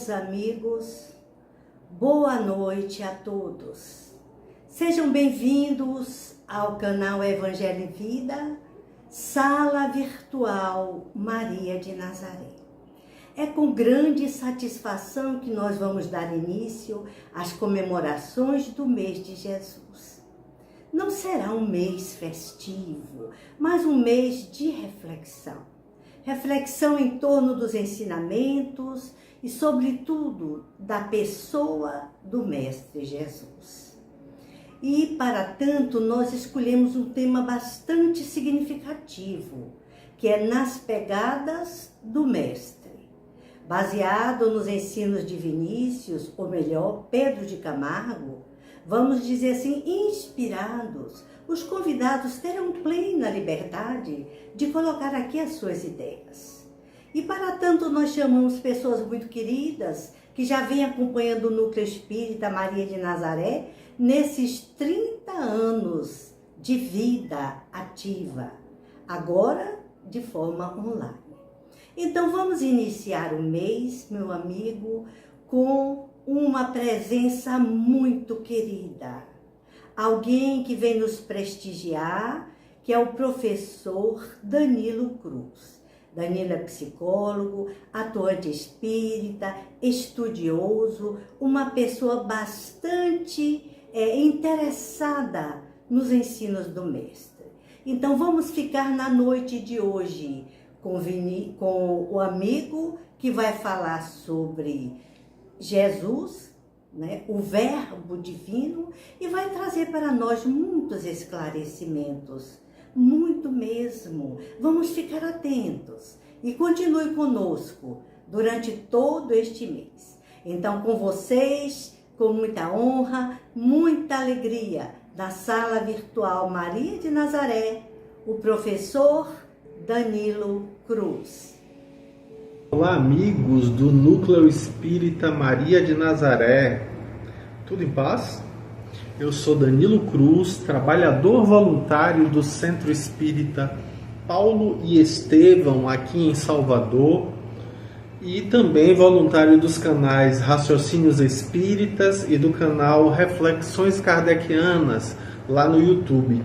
Queridos amigos, boa noite a todos. Sejam bem-vindos ao canal Evangelho e Vida, Sala Virtual Maria de Nazaré. É com grande satisfação que nós vamos dar início às comemorações do mês de Jesus. Não será um mês festivo, mas um mês de reflexão. Reflexão em torno dos ensinamentos e, sobretudo, da pessoa do Mestre Jesus. E, para tanto, nós escolhemos um tema bastante significativo, que é nas pegadas do Mestre. Baseado nos ensinos de Vinícius, ou melhor, Pedro de Camargo, vamos dizer assim, inspirados, os convidados terão plena liberdade de colocar aqui as suas ideias. E para tanto nós chamamos pessoas muito queridas que já vêm acompanhando o Núcleo Espírita Maria de Nazaré nesses 30 anos de vida ativa, agora de forma online. Então vamos iniciar o mês, meu amigo, com uma presença muito querida. Alguém que vem nos prestigiar, que é o professor Danilo Cruz. Danilo é psicólogo, atuante espírita, estudioso, uma pessoa bastante interessada nos ensinos do Mestre. Então vamos ficar na noite de hoje com o amigo que vai falar sobre Jesus, né, o Verbo Divino, e vai trazer para nós muitos esclarecimentos, muito mesmo. Vamos ficar atentos e continue conosco durante todo este mês. Então, com vocês, com muita honra, muita alegria, da Sala Virtual Maria de Nazaré, o professor Danilo Cruz. Olá, amigos do Núcleo Espírita Maria de Nazaré. Tudo em paz? Eu sou Danilo Cruz, trabalhador voluntário do Centro Espírita Paulo e Estevão, aqui em Salvador, e também voluntário dos canais Raciocínios Espíritas e do canal Reflexões Kardecianas, lá no YouTube.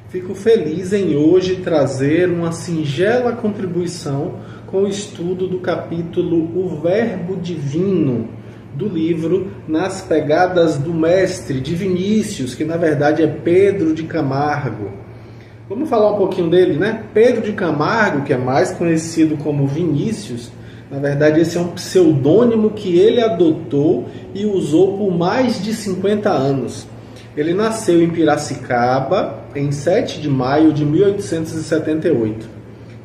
Fico feliz em hoje trazer uma singela contribuição com o estudo do capítulo O Verbo Divino, do livro Nas Pegadas do Mestre, de Vinícius, que na verdade é Pedro de Camargo. Vamos falar um pouquinho dele, né? Pedro de Camargo, que é mais conhecido como Vinícius, na verdade esse é um pseudônimo que ele adotou e usou por mais de 50 anos. Ele nasceu em Piracicaba, em 7 de maio de 1878.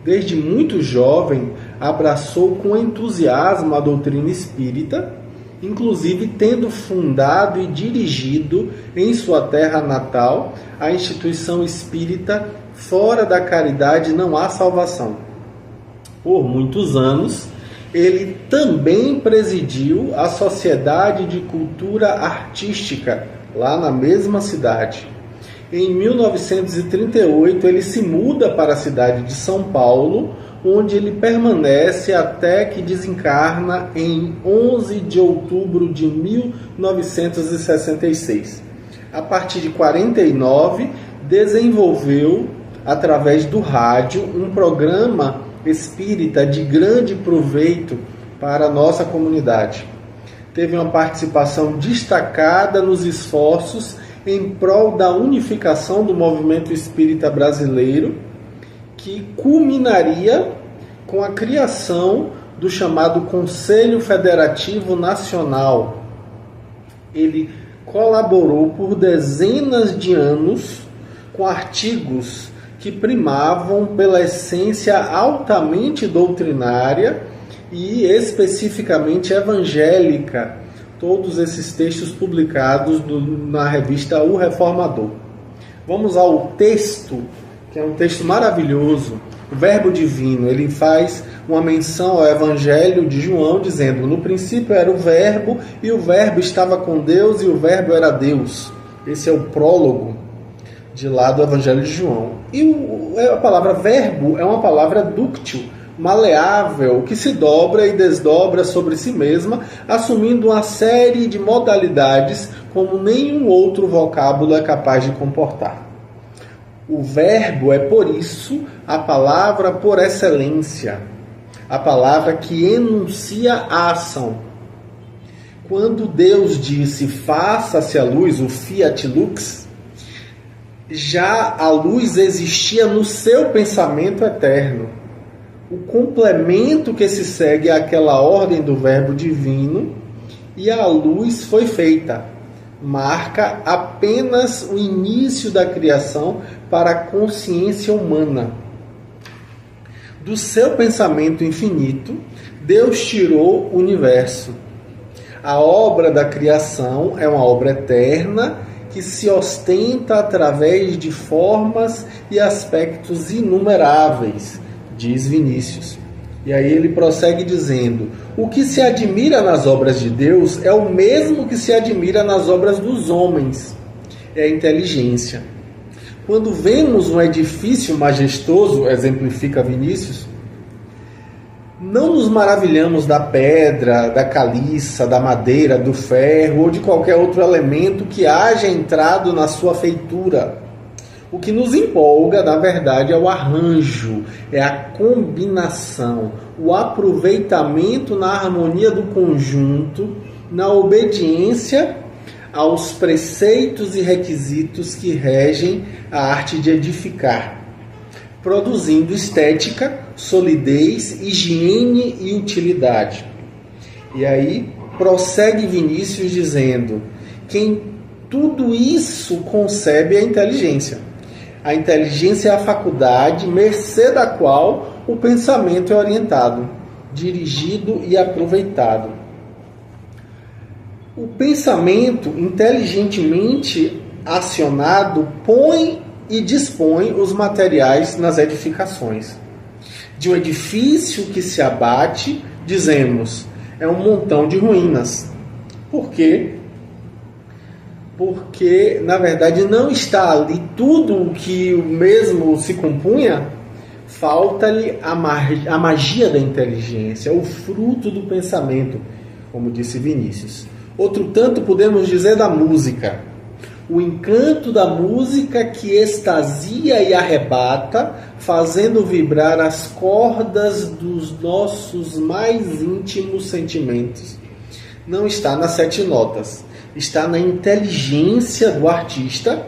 Desde muito jovem, abraçou com entusiasmo a doutrina espírita, inclusive tendo fundado e dirigido em sua terra natal a instituição espírita Fora da Caridade Não Há Salvação. Por muitos anos, ele também presidiu a Sociedade de Cultura Artística, lá na mesma cidade. Em 1938, ele se muda para a cidade de São Paulo, onde ele permanece até que desencarna em 11 de outubro de 1966. A partir de 49, desenvolveu, através do rádio, um programa espírita de grande proveito para a nossa comunidade. Teve uma participação destacada nos esforços em prol da unificação do movimento espírita brasileiro, que culminaria com a criação do chamado Conselho Federativo Nacional. Ele colaborou por dezenas de anos com artigos que primavam pela essência altamente doutrinária e especificamente evangélica, todos esses textos publicados na revista O Reformador. Vamos ao texto, que é um texto maravilhoso, o Verbo Divino. Ele faz uma menção ao Evangelho de João, dizendo: no princípio era o Verbo, e o Verbo estava com Deus, e o Verbo era Deus. Esse é o prólogo de lá do Evangelho de João. E a palavra verbo é uma palavra dúctil, maleável que se dobra e desdobra sobre si mesma, assumindo uma série de modalidades como nenhum outro vocábulo é capaz de comportar. O verbo é, por isso, a palavra por excelência, a palavra que enuncia a ação. Quando Deus disse, faça-se a luz, o fiat lux, já a luz existia no seu pensamento eterno. O complemento que se segue àquela ordem do verbo divino, e a luz foi feita. Marca apenas o início da criação para a consciência humana. Do seu pensamento infinito, Deus tirou o universo. A obra da criação é uma obra eterna que se ostenta através de formas e aspectos inumeráveis, diz Vinícius. E aí ele prossegue dizendo, o que se admira nas obras de Deus é o mesmo que se admira nas obras dos homens, é a inteligência. Quando vemos um edifício majestoso, exemplifica Vinícius, não nos maravilhamos da pedra, da caliça, da madeira, do ferro ou de qualquer outro elemento que haja entrado na sua feitura. O que nos empolga, na verdade, é o arranjo, é a combinação, o aproveitamento na harmonia do conjunto, na obediência aos preceitos e requisitos que regem a arte de edificar, produzindo estética, solidez, higiene e utilidade. E aí prossegue Vinícius dizendo, quem tudo isso concebe é a inteligência. A inteligência é a faculdade, mercê da qual o pensamento é orientado, dirigido e aproveitado. O pensamento, inteligentemente acionado, põe e dispõe os materiais nas edificações. De um edifício que se abate, dizemos, é um montão de ruínas. Por quê? Porque, na verdade, não está ali tudo o que o mesmo se compunha, falta-lhe a magia da inteligência, o fruto do pensamento, como disse Vinícius. Outro tanto podemos dizer da música. O encanto da música que extasia e arrebata, fazendo vibrar as cordas dos nossos mais íntimos sentimentos. Não está nas 7 notas, está na inteligência do artista,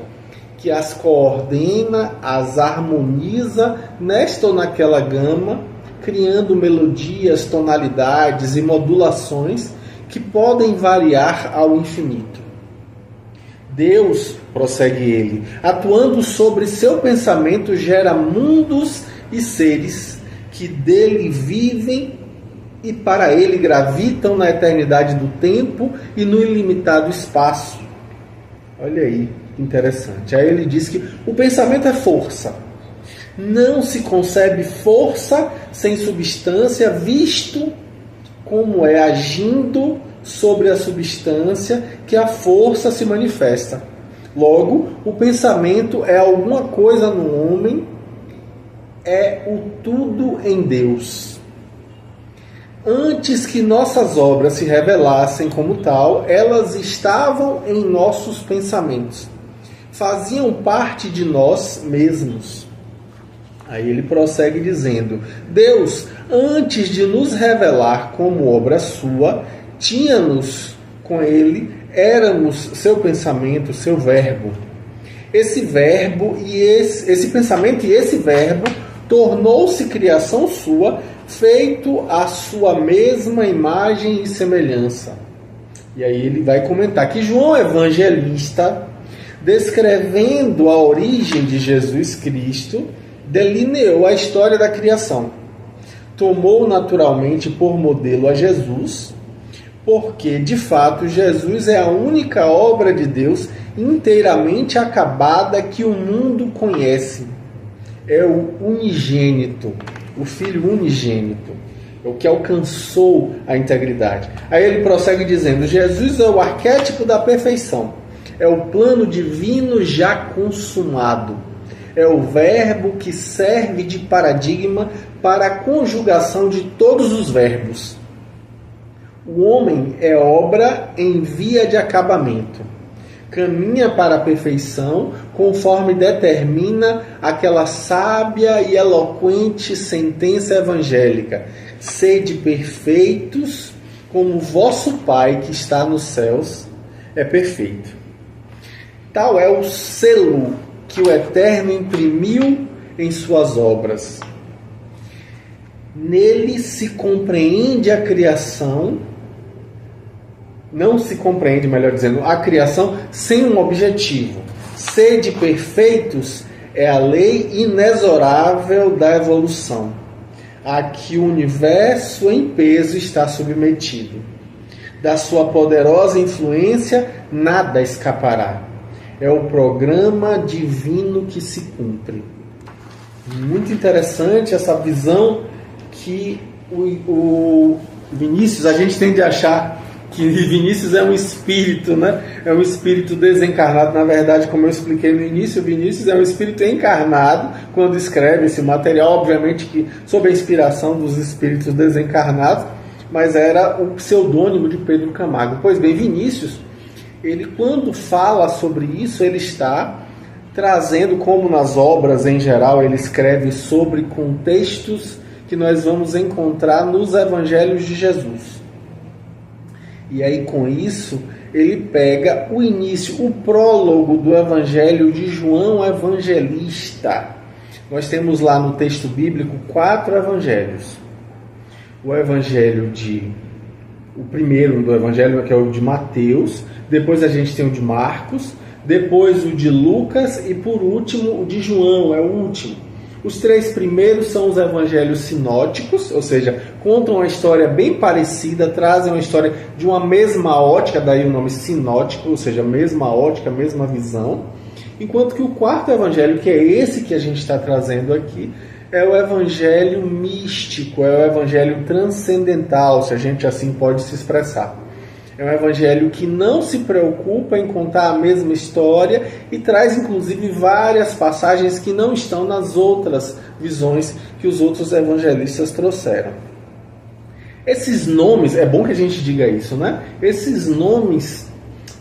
que as coordena, as harmoniza nesta ou naquela gama, criando melodias, tonalidades e modulações que podem variar ao infinito. Deus, prossegue ele, atuando sobre seu pensamento, gera mundos e seres que dele vivem e para ele gravitam na eternidade do tempo e no ilimitado espaço. Olha aí, que interessante. Aí ele diz que o pensamento é força. Não se concebe força sem substância, visto como é agindo sobre a substância que a força se manifesta. Logo, o pensamento é alguma coisa no homem, é o tudo em Deus. Antes que nossas obras se revelassem como tal, elas estavam em nossos pensamentos. Faziam parte de nós mesmos. Aí ele prossegue dizendo, Deus, antes de nos revelar como obra sua, tinha-nos com ele, éramos seu pensamento, seu verbo. Esse verbo e esse pensamento e esse verbo tornou-se criação sua, feito à sua mesma imagem e semelhança. E aí ele vai comentar que João Evangelista, descrevendo a origem de Jesus Cristo, delineou a história da criação. Tomou naturalmente por modelo a Jesus, porque, de fato, Jesus é a única obra de Deus inteiramente acabada que o mundo conhece. É o unigênito, o Filho unigênito, é o que alcançou a integridade. Aí ele prossegue dizendo, Jesus é o arquétipo da perfeição, é o plano divino já consumado, é o verbo que serve de paradigma para a conjugação de todos os verbos. O homem é obra em via de acabamento. Caminha para a perfeição conforme determina aquela sábia e eloquente sentença evangélica: sede perfeitos como vosso Pai que está nos céus é perfeito. Tal é o selo que o Eterno imprimiu em suas obras. Nele se compreende a criação, não se compreende, melhor dizendo, a criação sem um objetivo. Sede perfeitos é a lei inexorável da evolução, a que o universo em peso está submetido. Da sua poderosa influência nada escapará. É o programa divino que se cumpre. Muito interessante essa visão que o Vinícius, a gente tende a achar que Vinícius é um espírito, né? É um espírito desencarnado. Na verdade, como eu expliquei no início, Vinícius é um espírito encarnado quando escreve esse material, obviamente que sob a inspiração dos espíritos desencarnados, mas era o pseudônimo de Pedro Camargo. Pois bem, Vinícius, ele quando fala sobre isso, ele está trazendo, como nas obras em geral, ele escreve sobre contextos que nós vamos encontrar nos evangelhos de Jesus. E aí, com isso, ele pega o início, o prólogo do Evangelho de João Evangelista. Nós temos lá no texto bíblico 4 evangelhos. O primeiro do Evangelho, que é o de Mateus, depois a gente tem o de Marcos, depois o de Lucas e, por último, o de João, é o último. Os 3 primeiros são os evangelhos sinóticos, ou seja, contam uma história bem parecida, trazem uma história de uma mesma ótica, daí o nome sinótico, ou seja, mesma ótica, mesma visão. Enquanto que o 4º evangelho, que é esse que a gente está trazendo aqui, é o evangelho místico, é o evangelho transcendental, se a gente assim pode se expressar. É um evangelho que não se preocupa em contar a mesma história e traz, inclusive, várias passagens que não estão nas outras visões que os outros evangelistas trouxeram. Esses nomes, é bom que a gente diga isso, né? Esses nomes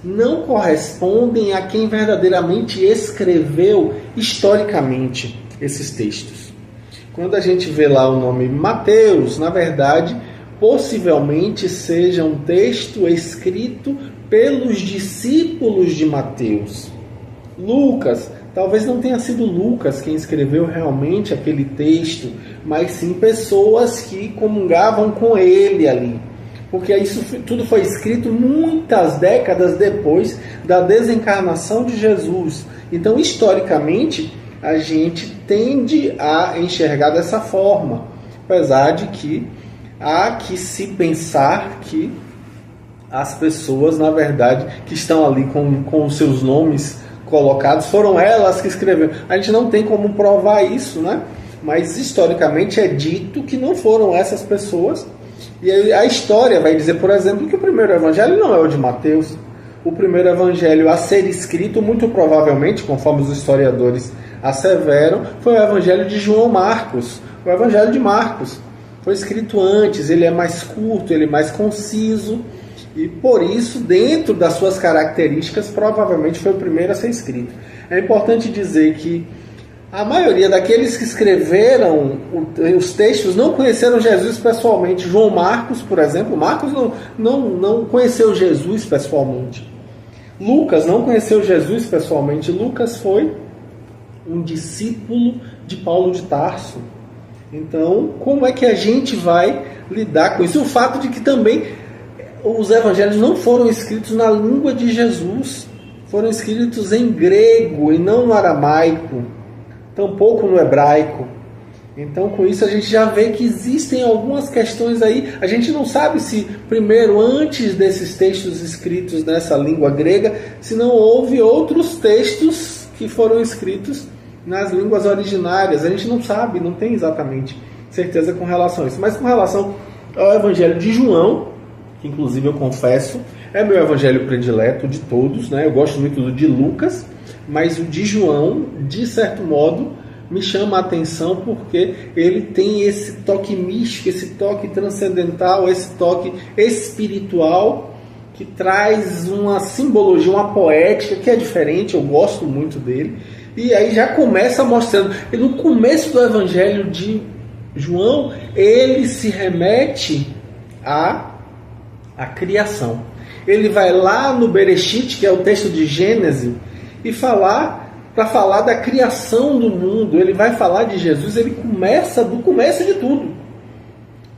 não correspondem a quem verdadeiramente escreveu historicamente esses textos. Quando a gente vê lá o nome Mateus, na verdade, possivelmente seja um texto escrito pelos discípulos de Mateus. Lucas, talvez não tenha sido Lucas quem escreveu realmente aquele texto, mas sim pessoas que comungavam com ele ali. Porque isso tudo foi escrito muitas décadas depois da desencarnação de Jesus. Então, historicamente, a gente tende a enxergar dessa forma, apesar de que há que se pensar que as pessoas, na verdade, que estão ali com os seus nomes colocados, foram elas que escreveram. A gente não tem como provar isso, né? Mas historicamente é dito que não foram essas pessoas. E a história vai dizer, por exemplo, que o primeiro evangelho não é o de Mateus. O primeiro evangelho a ser escrito, muito provavelmente, conforme os historiadores asseveram, foi o evangelho de João Marcos, o evangelho de Marcos. Foi escrito antes, ele é mais curto, ele é mais conciso, e por isso, dentro das suas características, provavelmente foi o primeiro a ser escrito. É importante dizer que a maioria daqueles que escreveram os textos não conheceram Jesus pessoalmente. João Marcos, por exemplo, Marcos não conheceu Jesus pessoalmente. Lucas não conheceu Jesus pessoalmente. Lucas foi um discípulo de Paulo de Tarso. Então, como é que a gente vai lidar com isso? O fato de que também os evangelhos não foram escritos na língua de Jesus, foram escritos em grego e não no aramaico, tampouco no hebraico. Então, com isso, a gente já vê que existem algumas questões aí. A gente não sabe se, primeiro, antes desses textos escritos nessa língua grega, se não houve outros textos que foram escritos nas línguas originárias. A gente não sabe, não tem exatamente certeza com relação a isso. Mas com relação ao Evangelho de João, que inclusive eu confesso, é meu evangelho predileto de todos, né? Eu gosto muito do de Lucas, mas o de João, de certo modo, me chama a atenção porque ele tem esse toque místico, esse toque transcendental, esse toque espiritual que traz uma simbologia, uma poética que é diferente, eu gosto muito dele. E aí já começa mostrando, e no começo do evangelho de João, ele se remete à criação. Ele vai lá no Bereshit, que é o texto de Gênesis, e para falar da criação do mundo. Ele vai falar de Jesus, ele começa do começo de tudo.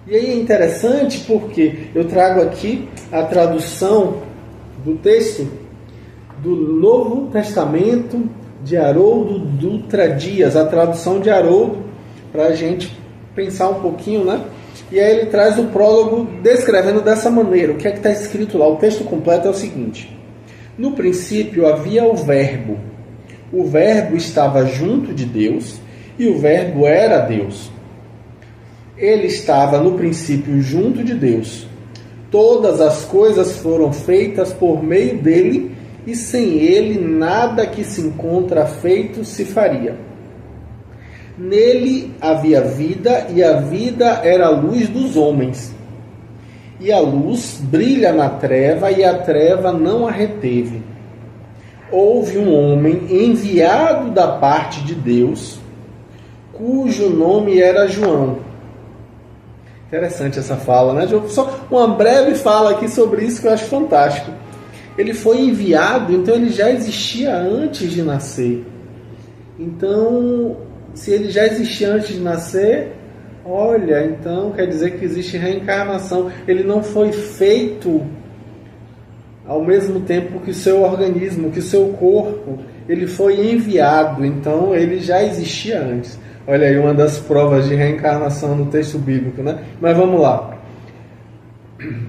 E aí é interessante porque eu trago aqui a tradução do texto do Novo Testamento de Haroldo Dutra Dias, a tradução de Haroldo, para a gente pensar um pouquinho, né? E aí ele traz o prólogo descrevendo dessa maneira. O que é que está escrito lá? O texto completo é o seguinte: no princípio havia o Verbo. O Verbo estava junto de Deus e o Verbo era Deus. Ele estava no princípio junto de Deus. Todas as coisas foram feitas por meio dele e sem ele nada que se encontra feito se faria. Nele havia vida e a vida era a luz dos homens. E a luz brilha na treva e a treva não a reteve. Houve um homem enviado da parte de Deus, cujo nome era João. Interessante essa fala, né? Só uma breve fala aqui sobre isso que eu acho fantástico. Ele foi enviado, então ele já existia antes de nascer. Então, se ele já existia antes de nascer, olha, então quer dizer que existe reencarnação. Ele não foi feito ao mesmo tempo que o seu organismo, que o seu corpo. Ele foi enviado, então ele já existia antes. Olha aí uma das provas de reencarnação no texto bíblico, né? Mas vamos lá.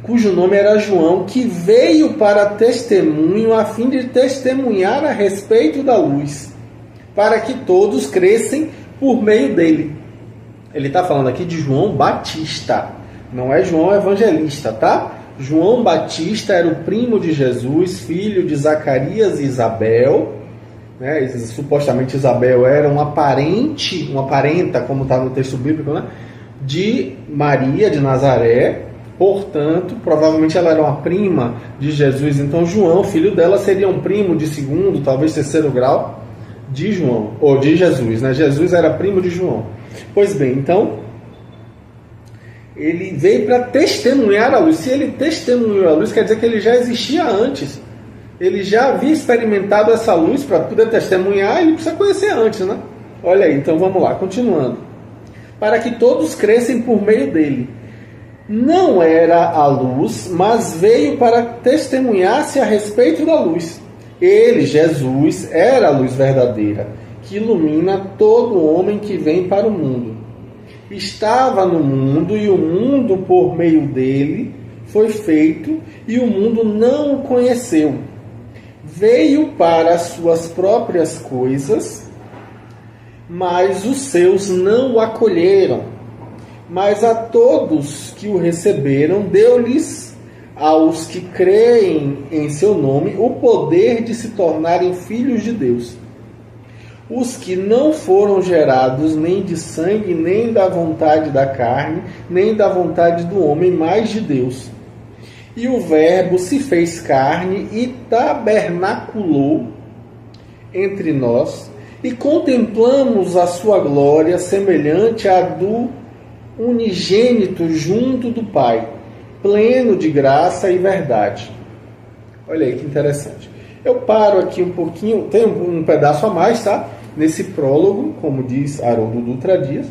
Cujo nome era João, que veio para testemunho a fim de testemunhar a respeito da luz, para que todos crescem por meio dele. Ele está falando aqui de João Batista, não é João Evangelista, tá? João Batista era o primo de Jesus, filho de Zacarias e Isabel, né? Supostamente Isabel era uma parenta, como está no texto bíblico, né? De Maria de Nazaré. Portanto, provavelmente ela era uma prima de Jesus. Então João, filho dela, seria um primo de segundo, talvez terceiro grau de João, ou de Jesus, né? Jesus era primo de João. Pois bem, então ele veio para testemunhar a luz. Se ele testemunhou a luz, quer dizer que ele já existia antes. Ele já havia experimentado essa luz. Para poder testemunhar, ele precisa conhecer antes, né? Olha aí, então vamos lá, continuando. Para que todos crescem por meio dele. Não era a luz, mas veio para testemunhar-se a respeito da luz. Ele, Jesus, era a luz verdadeira, que ilumina todo homem que vem para o mundo. Estava no mundo, e o mundo por meio dele foi feito, e o mundo não o conheceu. Veio para as suas próprias coisas, mas os seus não o acolheram. Mas a todos que o receberam, deu-lhes, aos que creem em seu nome, o poder de se tornarem filhos de Deus. Os que não foram gerados nem de sangue, nem da vontade da carne, nem da vontade do homem, mas de Deus. E o Verbo se fez carne e tabernaculou entre nós, e contemplamos a sua glória semelhante à do unigênito junto do Pai, pleno de graça e verdade. Olha aí que interessante. Eu paro aqui um pouquinho, tem um pedaço a mais, tá? Nesse prólogo, como diz Haroldo Dutra Dias,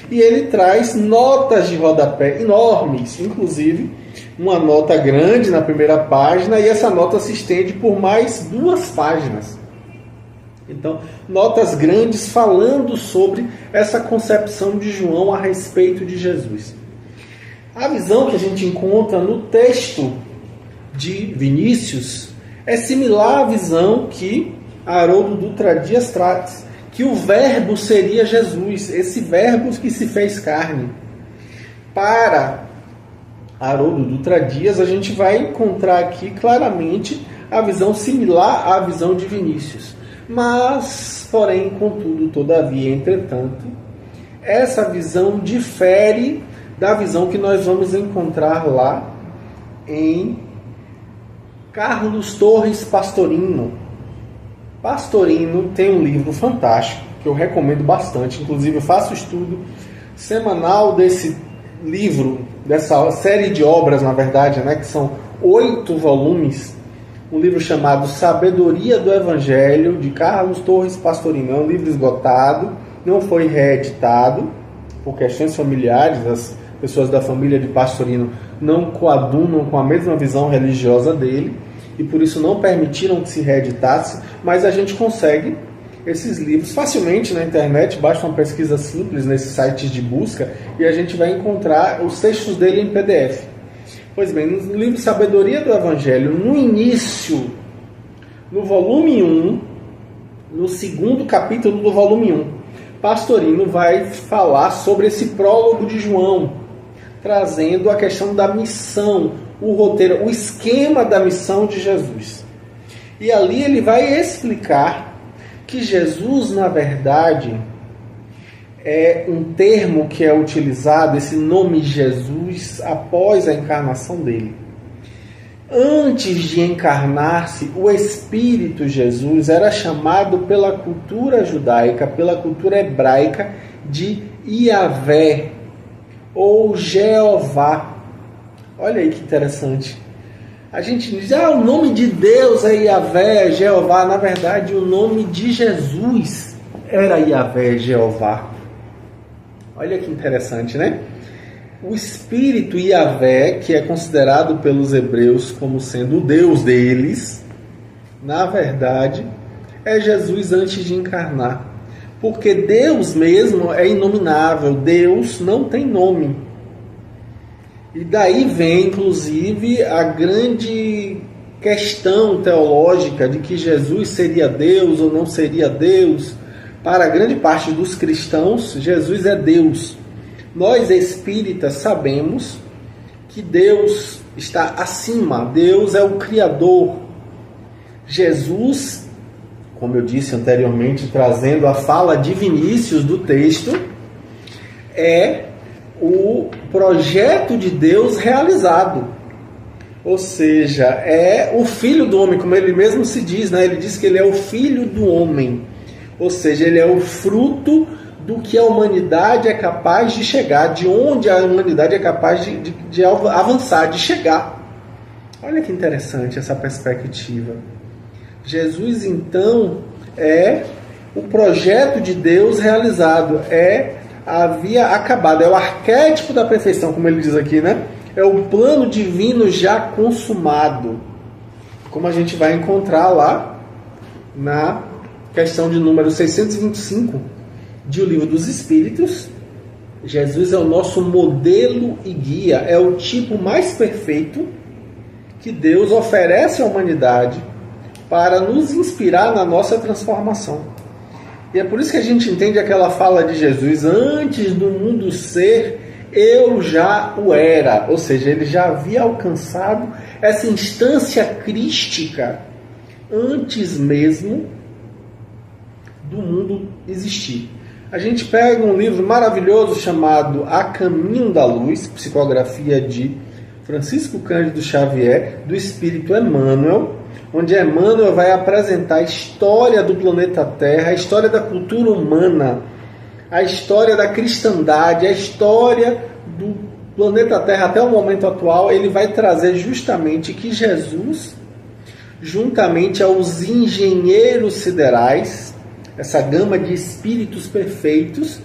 e ele traz notas de rodapé enormes, inclusive uma nota grande na primeira página, e essa nota se estende por mais 2 páginas. Então, notas grandes falando sobre essa concepção de João a respeito de Jesus. A visão que a gente encontra no texto de Vinícius é similar à visão que Haroldo Dutra Dias traz, que o Verbo seria Jesus, esse Verbo que se fez carne. Para Haroldo Dutra Dias, a gente vai encontrar aqui claramente a visão similar à visão de Vinícius. Mas, porém, contudo, todavia, entretanto, essa visão difere da visão que nós vamos encontrar lá em Carlos Torres Pastorino. Pastorino tem um livro fantástico que eu recomendo bastante, inclusive eu faço estudo semanal desse livro, dessa série de obras, na verdade, né, que são 8 volumes, um livro chamado Sabedoria do Evangelho, de Carlos Torres Pastorino. É um livro esgotado, não foi reeditado por questões familiares, as pessoas da família de Pastorino não coadunam com a mesma visão religiosa dele, e por isso não permitiram que se reeditasse, mas a gente consegue esses livros facilmente na internet, basta uma pesquisa simples nesses sites de busca e a gente vai encontrar os textos dele em PDF. Pois bem, no livro Sabedoria do Evangelho, no início, no volume 1, no segundo capítulo do volume 1, Pastorino vai falar sobre esse prólogo de João, trazendo a questão da missão, o roteiro, o esquema da missão de Jesus. E ali ele vai explicar que Jesus, na verdade, é um termo que é utilizado, esse nome Jesus, após a encarnação dele. Antes de encarnar-se, o Espírito Jesus era chamado pela cultura judaica, pela cultura hebraica, de Iavé, ou Jeová. Olha aí que interessante. A gente diz, o nome de Deus é Iavé, Jeová. Na verdade, o nome de Jesus era Iavé, Jeová. Olha que interessante, né? O Espírito Iavé, que é considerado pelos hebreus como sendo o Deus deles, na verdade, é Jesus antes de encarnar. Porque Deus mesmo é inominável, Deus não tem nome. E daí vem, inclusive, a grande questão teológica de que Jesus seria Deus ou não seria Deus. Para a grande parte dos cristãos, Jesus é Deus. Nós espíritas sabemos que Deus está acima, Deus é o Criador. Jesus, como eu disse anteriormente, trazendo a fala de Vinícius do texto, é o projeto de Deus realizado. Ou seja, é o Filho do Homem, como ele mesmo se diz, né? Ele diz que ele é o Filho do Homem. Ou seja, ele é o fruto do que a humanidade é capaz de chegar, de onde a humanidade é capaz de avançar, de chegar. Olha que interessante essa perspectiva. Jesus, então, é o projeto de Deus realizado, é a via acabada, é o arquétipo da perfeição, como ele diz aqui, né? É o plano divino já consumado, como a gente vai encontrar lá na questão de número 625 de O Livro dos Espíritos. Jesus é o nosso modelo e guia, é o tipo mais perfeito que Deus oferece à humanidade para nos inspirar na nossa transformação. E é por isso que a gente entende aquela fala de Jesus: antes do mundo ser, eu já o era. Ou seja, ele já havia alcançado essa instância crística antes mesmo do mundo existir. A gente pega um livro maravilhoso chamado A Caminho da Luz, psicografia de Francisco Cândido Xavier, do Espírito Emmanuel, onde Emmanuel vai apresentar a história do planeta Terra, a história da cultura humana, a história da cristandade, a história do planeta Terra até o momento atual. Ele vai trazer justamente que Jesus, juntamente aos engenheiros siderais, essa gama de espíritos perfeitos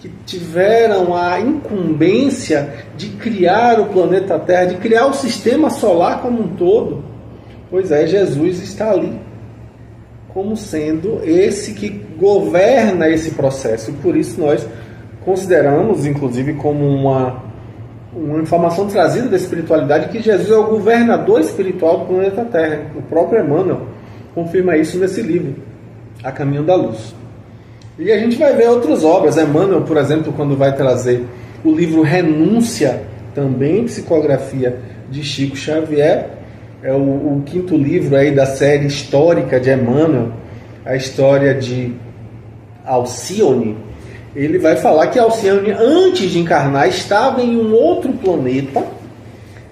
que tiveram a incumbência de criar o planeta Terra, de criar o sistema solar como um todo, pois é, Jesus está ali como sendo esse que governa esse processo. E por isso nós consideramos, inclusive, como uma informação trazida da espiritualidade, que Jesus é o governador espiritual do planeta Terra. O próprio Emmanuel confirma isso nesse livro, A Caminho da Luz. E a gente vai ver outras obras. Emmanuel, por exemplo, quando vai trazer o livro Renúncia, também psicografia de Chico Xavier, é o quinto livro aí da série histórica de Emmanuel, a história de Alcione. Ele vai falar que Alcione, antes de encarnar, estava em um outro planeta,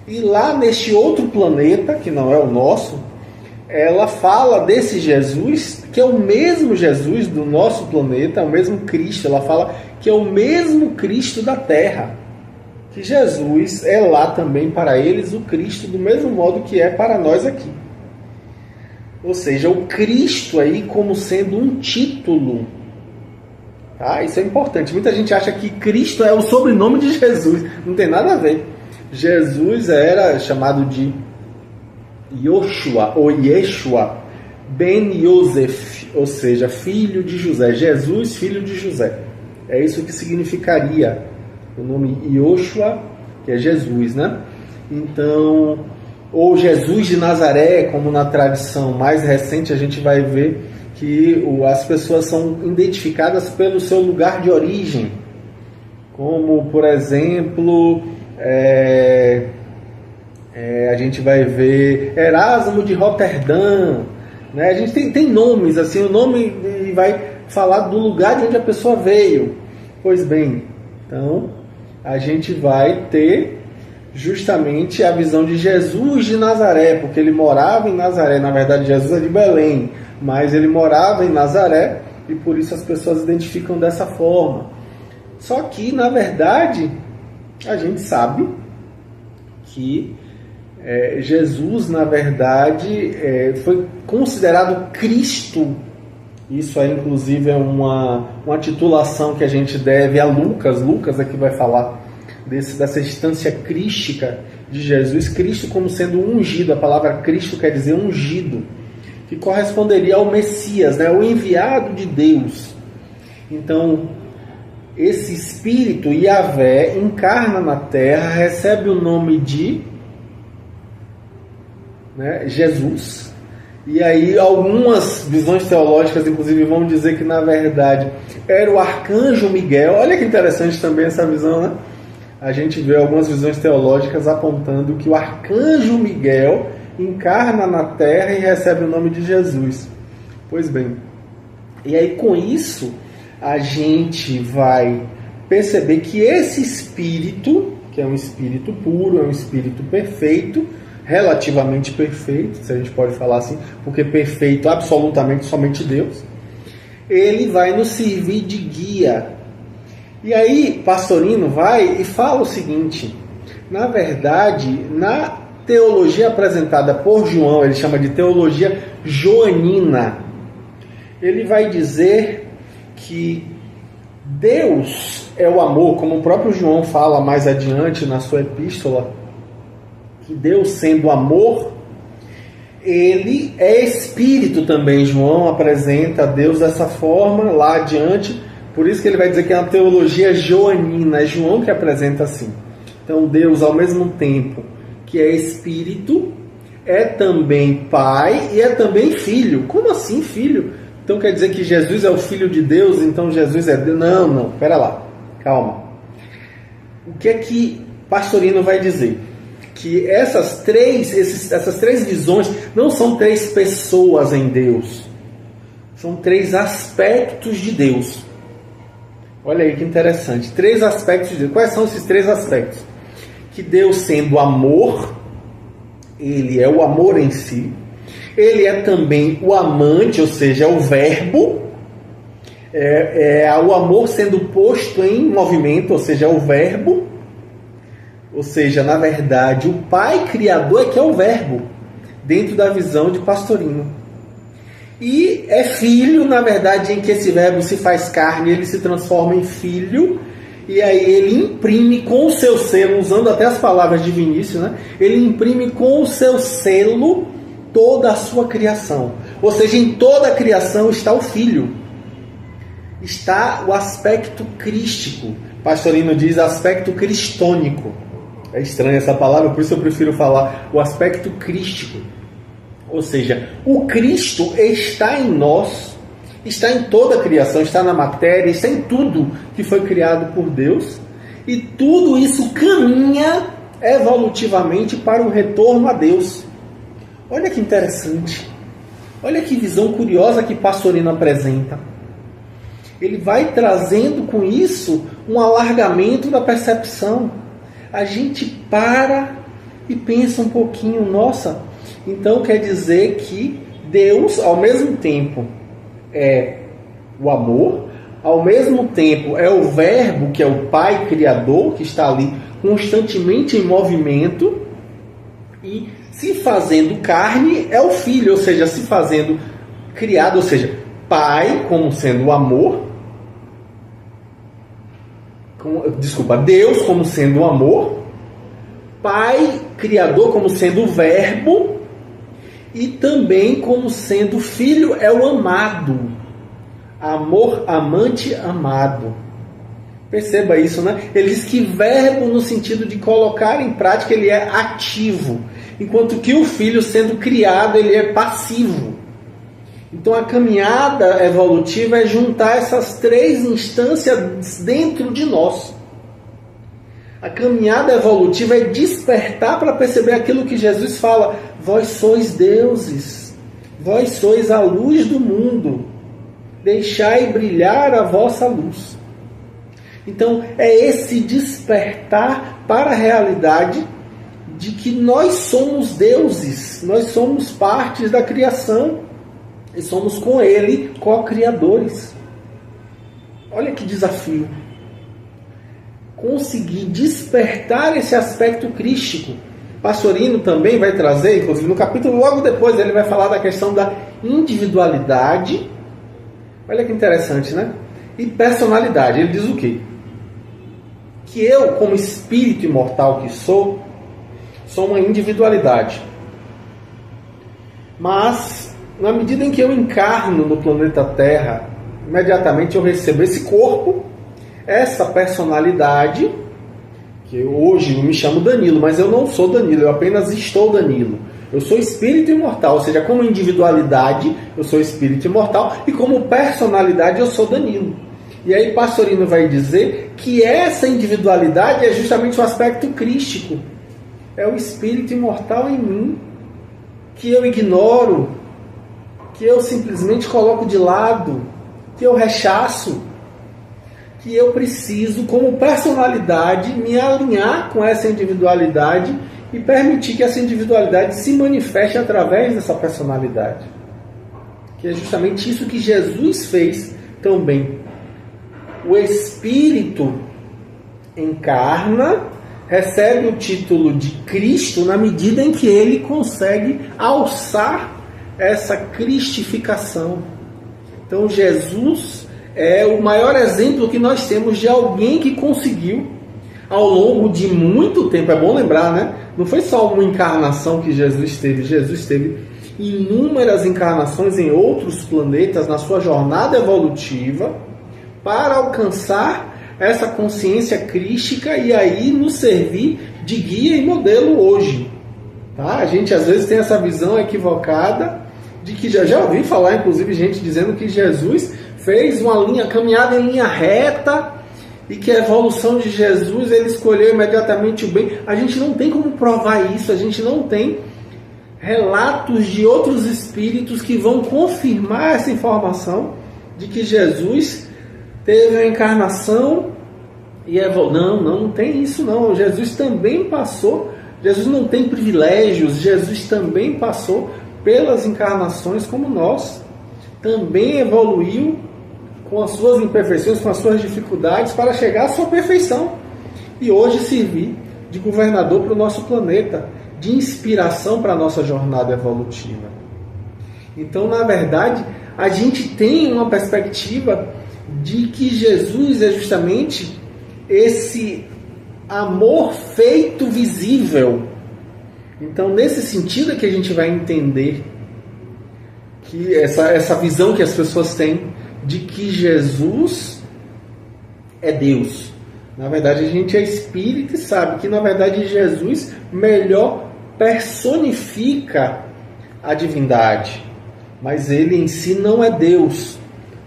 e lá neste outro planeta, que não é o nosso, ela fala desse Jesus, que é o mesmo Jesus do nosso planeta, é o mesmo Cristo. Ela fala que é o mesmo Cristo da Terra, que Jesus é lá também para eles o Cristo, do mesmo modo que é para nós aqui. Ou seja, o Cristo aí como sendo um título. Tá? Isso é importante. Muita gente acha que Cristo é o sobrenome de Jesus. Não tem nada a ver. Jesus era chamado de Yoshua ou Yeshua Ben Yosef, ou seja, filho de José. Jesus, filho de José. É isso que significaria o nome Yoshua, que é Jesus, né? Então, ou Jesus de Nazaré, como na tradição mais recente a gente vai ver que as pessoas são identificadas pelo seu lugar de origem, como, por exemplo, a gente vai ver Erasmo de Roterdã, né? A gente tem nomes, assim, o nome vai falar do lugar de onde a pessoa veio. Pois bem, então a gente vai ter justamente a visão de Jesus de Nazaré, porque ele morava em Nazaré. Na verdade, Jesus é de Belém, mas ele morava em Nazaré e por isso as pessoas identificam dessa forma. Só que, na verdade, a gente sabe que Jesus, na verdade, foi considerado Cristo. Isso aí, inclusive, é uma titulação que a gente deve a Lucas. Lucas é que vai falar dessa instância crística de Jesus. Cristo como sendo ungido. A palavra Cristo quer dizer ungido, que corresponderia ao Messias, né? O enviado de Deus. Então, esse Espírito, Yahvé, encarna na Terra, recebe o nome de Jesus. E aí algumas visões teológicas, inclusive, vão dizer que, na verdade, era o arcanjo Miguel. Olha que interessante também essa visão, né? A gente vê algumas visões teológicas apontando que o arcanjo Miguel encarna na Terra e recebe o nome de Jesus. Pois bem, e aí com isso a gente vai perceber que esse Espírito, que é um Espírito puro, é um Espírito perfeito, relativamente perfeito, se a gente pode falar assim, porque perfeito absolutamente somente Deus, ele vai nos servir de guia. E aí Pastorino vai e fala o seguinte: na verdade, na teologia apresentada por João, ele chama de teologia joanina, ele vai dizer que Deus é o amor, como o próprio João fala mais adiante na sua epístola, que Deus, sendo amor, ele é espírito também. João apresenta Deus dessa forma lá adiante, por isso que ele vai dizer que é uma teologia joanina. É João que apresenta assim. Então Deus, ao mesmo tempo que é espírito, é também pai e é também filho. Como assim filho? Então quer dizer que Jesus é o filho de Deus, então Jesus é Deus? Não, pera lá, calma. O que é que Pastorino vai dizer? Que essas três visões não são três pessoas em Deus, são três aspectos de Deus. Olha aí que interessante, três aspectos de Deus. Quais são esses três aspectos? Que Deus, sendo amor, ele é o amor em si, ele é também o amante, ou seja, é o verbo, o amor sendo posto em movimento, ou seja, é o verbo. Ou seja, na verdade, o Pai Criador é que é o verbo, dentro da visão de Pastorino. E é filho, na verdade, em que esse verbo se faz carne, ele se transforma em filho, e aí ele imprime com o seu selo, usando até as palavras de Vinícius, né? Ele imprime com o seu selo toda a sua criação. Ou seja, em toda a criação está o Filho. Está o aspecto crístico. Pastorino diz aspecto cristônico. É estranha essa palavra, por isso eu prefiro falar o aspecto crístico. Ou seja, o Cristo está em nós, está em toda a criação, está na matéria, está em tudo que foi criado por Deus. E tudo isso caminha evolutivamente para o retorno a Deus. Olha que interessante. Olha que visão curiosa que Pastorino apresenta. Ele vai trazendo com isso um alargamento da percepção. A gente para e pensa um pouquinho, nossa, então quer dizer que Deus, ao mesmo tempo, é o amor, ao mesmo tempo é o Verbo, que é o Pai Criador, que está ali constantemente em movimento, e se fazendo carne é o Filho, ou seja, se fazendo criado, ou seja, Pai como sendo o amor, Deus como sendo o amor, Pai Criador como sendo o Verbo, e também como sendo o Filho é o amado, amor, amante, amado. Perceba isso, né? Ele diz que verbo no sentido de colocar em prática, ele é ativo, enquanto que o Filho, sendo criado, ele é passivo. Então a caminhada evolutiva é juntar essas três instâncias dentro de nós. A caminhada evolutiva é despertar para perceber aquilo que Jesus fala: vós sois deuses, vós sois a luz do mundo, deixai brilhar a vossa luz. Então é esse despertar para a realidade de que nós somos deuses, nós somos partes da criação e somos com Ele co-criadores. Olha que desafio. Conseguir despertar esse aspecto crístico. Pastorino também vai trazer, inclusive no capítulo logo depois, ele vai falar da questão da individualidade. Olha que interessante, né? E personalidade. Ele diz o quê? Que eu, como espírito imortal que sou uma individualidade. Mas, na medida em que eu encarno no planeta Terra, imediatamente eu recebo esse corpo, essa personalidade, que hoje eu me chamo Danilo, mas eu não sou Danilo, eu apenas estou Danilo. Eu sou espírito imortal, ou seja, como individualidade eu sou espírito imortal e como personalidade eu sou Danilo. E aí Pastorino vai dizer que essa individualidade é justamente o aspecto crístico. É o espírito imortal em mim, que eu ignoro, que eu simplesmente coloco de lado, que eu rechaço, que eu preciso, como personalidade, me alinhar com essa individualidade e permitir que essa individualidade se manifeste através dessa personalidade. Que é justamente isso que Jesus fez também. O Espírito encarna, recebe o título de Cristo na medida em que ele consegue alçar essa cristificação. Então Jesus é o maior exemplo que nós temos de alguém que conseguiu, ao longo de muito tempo, é bom lembrar, né? Não foi só uma encarnação que Jesus teve inúmeras encarnações em outros planetas na sua jornada evolutiva para alcançar essa consciência crística e aí nos servir de guia e modelo hoje. Tá? A gente às vezes tem essa visão equivocada de que já ouvi falar, inclusive, gente dizendo que Jesus fez uma caminhada em linha reta e que a evolução de Jesus, ele escolheu imediatamente o bem. A gente não tem como provar isso, a gente não tem relatos de outros espíritos que vão confirmar essa informação de que Jesus teve a encarnação e não tem isso não. Jesus também passou, Jesus não tem privilégios, Jesus também passou pelas encarnações como nós, também evoluiu com as suas imperfeições, com as suas dificuldades para chegar à sua perfeição e hoje servir de governador para o nosso planeta, de inspiração para a nossa jornada evolutiva. Então, na verdade, a gente tem uma perspectiva de que Jesus é justamente esse amor feito visível. Então, nesse sentido é que a gente vai entender que essa visão que as pessoas têm de que Jesus é Deus. Na verdade, a gente é espírita e sabe que, na verdade, Jesus melhor personifica a divindade. Mas ele em si não é Deus.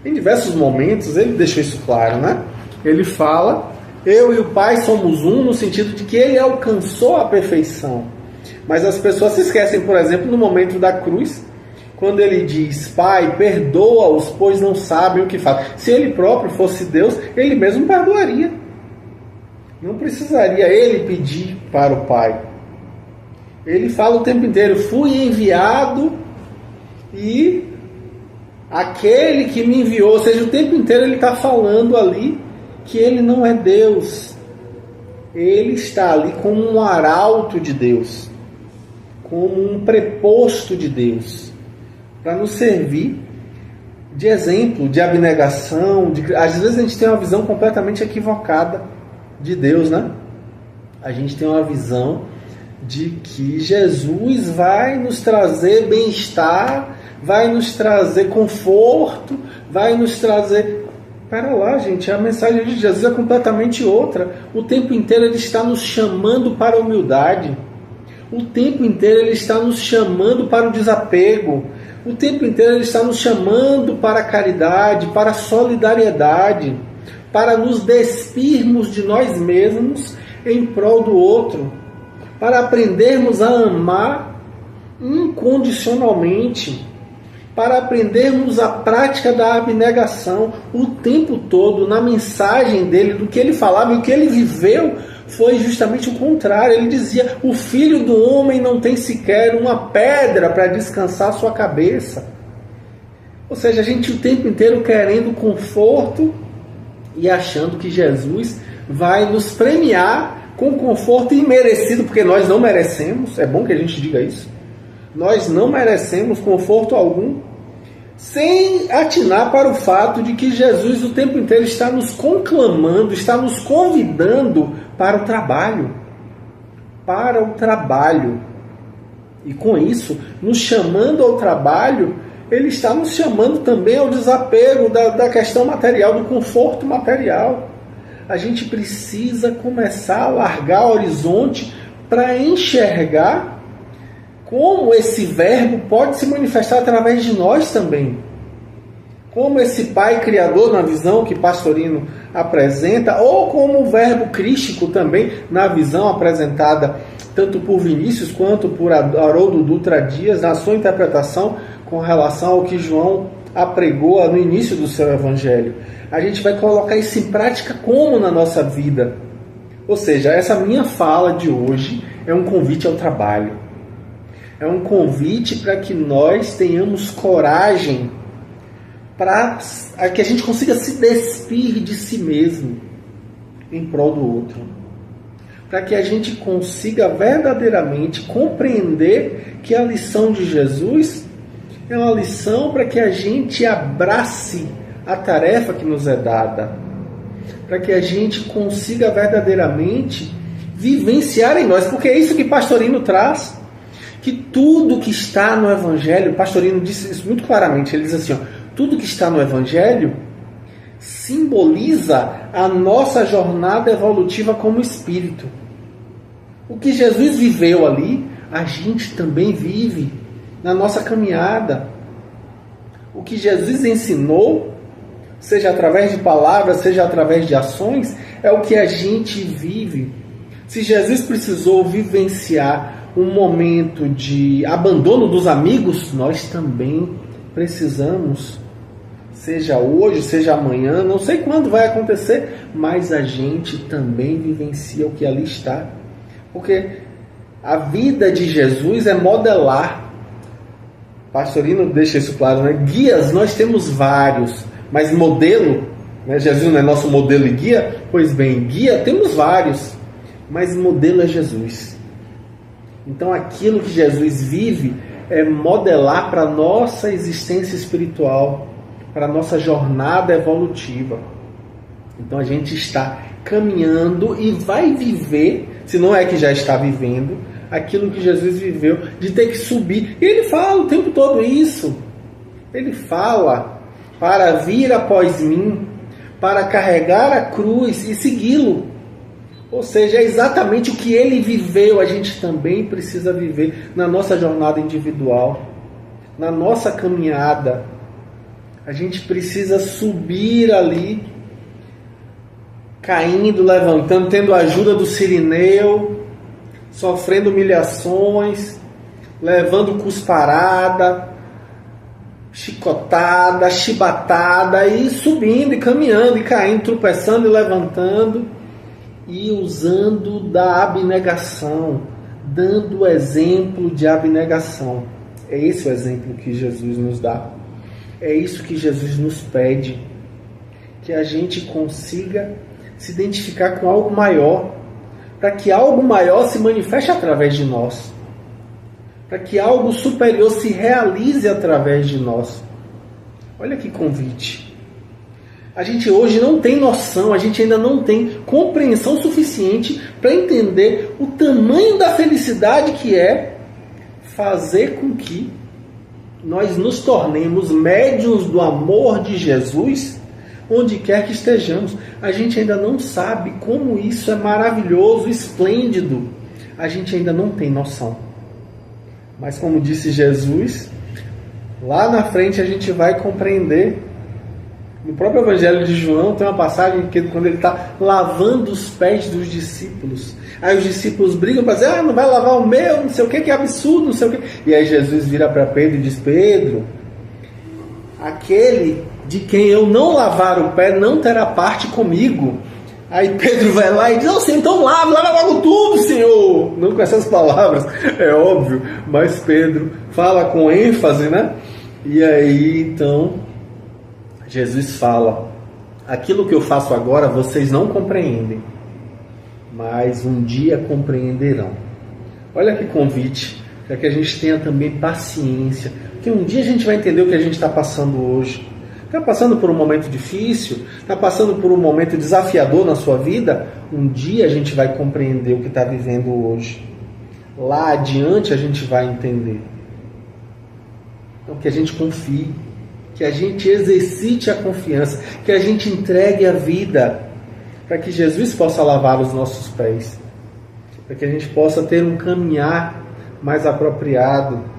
Em diversos momentos, ele deixou isso claro, né? Ele fala Eu e o Pai somos um no sentido de que ele alcançou a perfeição. Mas as pessoas se esquecem, por exemplo, no momento da cruz, quando ele diz: Pai, perdoa-os, pois não sabem o que fazem. Se ele próprio fosse Deus, ele mesmo perdoaria. Não precisaria ele pedir para o Pai. Ele fala o tempo inteiro: fui enviado e aquele que me enviou. Ou seja, o tempo inteiro ele está falando ali que ele não é Deus. Ele está ali como um arauto de Deus, como um preposto de Deus, para nos servir de exemplo, de abnegação. Às vezes a gente tem uma visão completamente equivocada de Deus, né? A gente tem uma visão de que Jesus vai nos trazer bem-estar, vai nos trazer conforto, vai nos trazer... Pera lá, gente, a mensagem de Jesus é completamente outra. O tempo inteiro ele está nos chamando para a humildade. O tempo inteiro ele está nos chamando para o desapego. O tempo inteiro ele está nos chamando para a caridade, para a solidariedade, para nos despirmos de nós mesmos em prol do outro, para aprendermos a amar incondicionalmente, para aprendermos a prática da abnegação. O tempo todo, na mensagem dele, do que ele falava e o que ele viveu, foi justamente o contrário. Ele dizia: o filho do homem não tem sequer uma pedra para descansar sua cabeça. Ou seja, a gente o tempo inteiro querendo conforto e achando que Jesus vai nos premiar com conforto imerecido, porque nós não merecemos. É bom que a gente diga isso. Nós não merecemos conforto algum, sem atinar para o fato de que Jesus o tempo inteiro está nos conclamando, está nos convidando para o trabalho. Para o trabalho. E com isso, nos chamando ao trabalho, ele está nos chamando também ao desapego da questão material, do conforto material. A gente precisa começar a largar o horizonte para enxergar como esse verbo pode se manifestar através de nós também. Como esse Pai Criador, na visão que Pastorino apresenta, ou como o verbo crístico também, na visão apresentada tanto por Vinícius quanto por Haroldo Dutra Dias, na sua interpretação com relação ao que João apregou no início do seu Evangelho. A gente vai colocar isso em prática como na nossa vida? Ou seja, essa minha fala de hoje é um convite ao trabalho. É um convite para que nós tenhamos coragem, para que a gente consiga se despir de si mesmo em prol do outro. Para que a gente consiga verdadeiramente compreender que a lição de Jesus é uma lição para que a gente abrace a tarefa que nos é dada. Para que a gente consiga verdadeiramente vivenciar em nós. Porque é isso que Pastorino traz. Que tudo que está no Evangelho, Pastorino disse isso muito claramente, ele diz assim, tudo que está no Evangelho simboliza a nossa jornada evolutiva como espírito. O que Jesus viveu ali, a gente também vive na nossa caminhada. O que Jesus ensinou, seja através de palavras, seja através de ações, é o que a gente vive. Se Jesus precisou vivenciar um momento de abandono dos amigos, nós também precisamos, seja hoje, seja amanhã, não sei quando vai acontecer, mas a gente também vivencia o que ali está. Porque a vida de Jesus é modelar. Pastorino deixa isso claro, né? Guias nós temos vários, mas modelo, né? Jesus não é nosso modelo e guia? Pois bem, guia temos vários, mas modelo é Jesus. Então aquilo que Jesus vive é modelar para a nossa existência espiritual, para a nossa jornada evolutiva. Então a gente está caminhando e vai viver, se não é que já está vivendo, aquilo que Jesus viveu, de ter que subir. E ele fala o tempo todo isso. Ele fala para vir após mim, para carregar a cruz e segui-lo. Ou seja, é exatamente o que ele viveu, a gente também precisa viver na nossa jornada individual, na nossa caminhada. A gente precisa subir ali caindo, levantando, tendo a ajuda do Cirineu, sofrendo humilhações, levando cusparada, chicotada, chibatada, e subindo e caminhando e caindo, tropeçando e levantando, e usando da abnegação, dando o exemplo de abnegação. É esse o exemplo que Jesus nos dá. É isso que Jesus nos pede, que a gente consiga se identificar com algo maior, para que algo maior se manifeste através de nós, para que algo superior se realize através de nós. Olha que convite. A gente hoje não tem noção, a gente ainda não tem compreensão suficiente para entender o tamanho da felicidade que é fazer com que nós nos tornemos médiuns do amor de Jesus, onde quer que estejamos. A gente ainda não sabe como isso é maravilhoso, esplêndido. A gente ainda não tem noção. Mas como disse Jesus, lá na frente a gente vai compreender. No próprio Evangelho de João tem uma passagem que quando ele está lavando os pés dos discípulos, aí os discípulos brigam para dizer, não vai lavar o meu, não sei o que absurdo, não sei o que. E aí Jesus vira para Pedro e diz, Pedro, aquele de quem eu não lavar o pé não terá parte comigo. Aí Pedro vai lá e diz, Senhor, então lava logo tudo, Senhor. Não com essas palavras, é óbvio, mas Pedro fala com ênfase, né? E aí então Jesus fala, aquilo que eu faço agora vocês não compreendem, mas um dia compreenderão. Olha que convite, para que a gente tenha também paciência, porque um dia a gente vai entender o que a gente está passando hoje. Está passando por um momento difícil, está passando por um momento desafiador na sua vida, um dia a gente vai compreender o que está vivendo hoje. Lá adiante a gente vai entender. Então que a gente confie, que a gente exercite a confiança, que a gente entregue a vida, para que Jesus possa lavar os nossos pés, para que a gente possa ter um caminhar mais apropriado,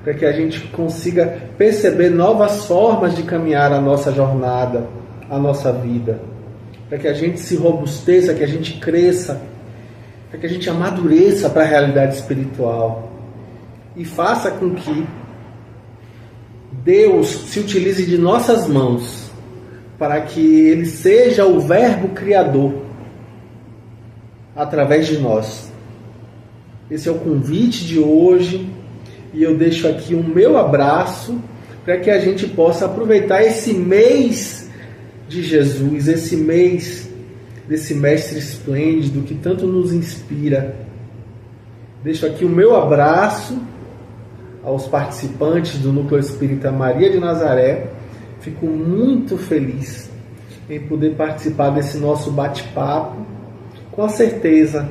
para que a gente consiga perceber novas formas de caminhar a nossa jornada, a nossa vida, para que a gente se robusteça, que a gente cresça, para que a gente amadureça para a realidade espiritual e faça com que Deus se utilize de nossas mãos para que Ele seja o verbo criador através de nós. Esse é o convite de hoje e eu deixo aqui o meu abraço para que a gente possa aproveitar esse mês de Jesus, esse mês desse Mestre esplêndido que tanto nos inspira. Deixo aqui o meu abraço aos participantes do Núcleo Espírita Maria de Nazaré. Fico muito feliz em poder participar desse nosso bate-papo, com a certeza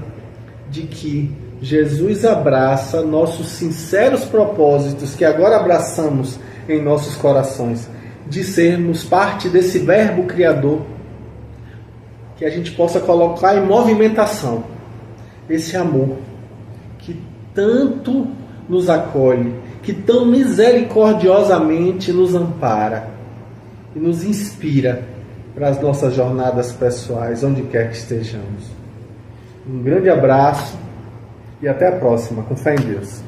de que Jesus abraça nossos sinceros propósitos, que agora abraçamos em nossos corações, de sermos parte desse verbo criador, que a gente possa colocar em movimentação esse amor que tanto nos acolhe, que tão misericordiosamente nos ampara e nos inspira para as nossas jornadas pessoais, onde quer que estejamos. Um grande abraço e até a próxima, com fé em Deus.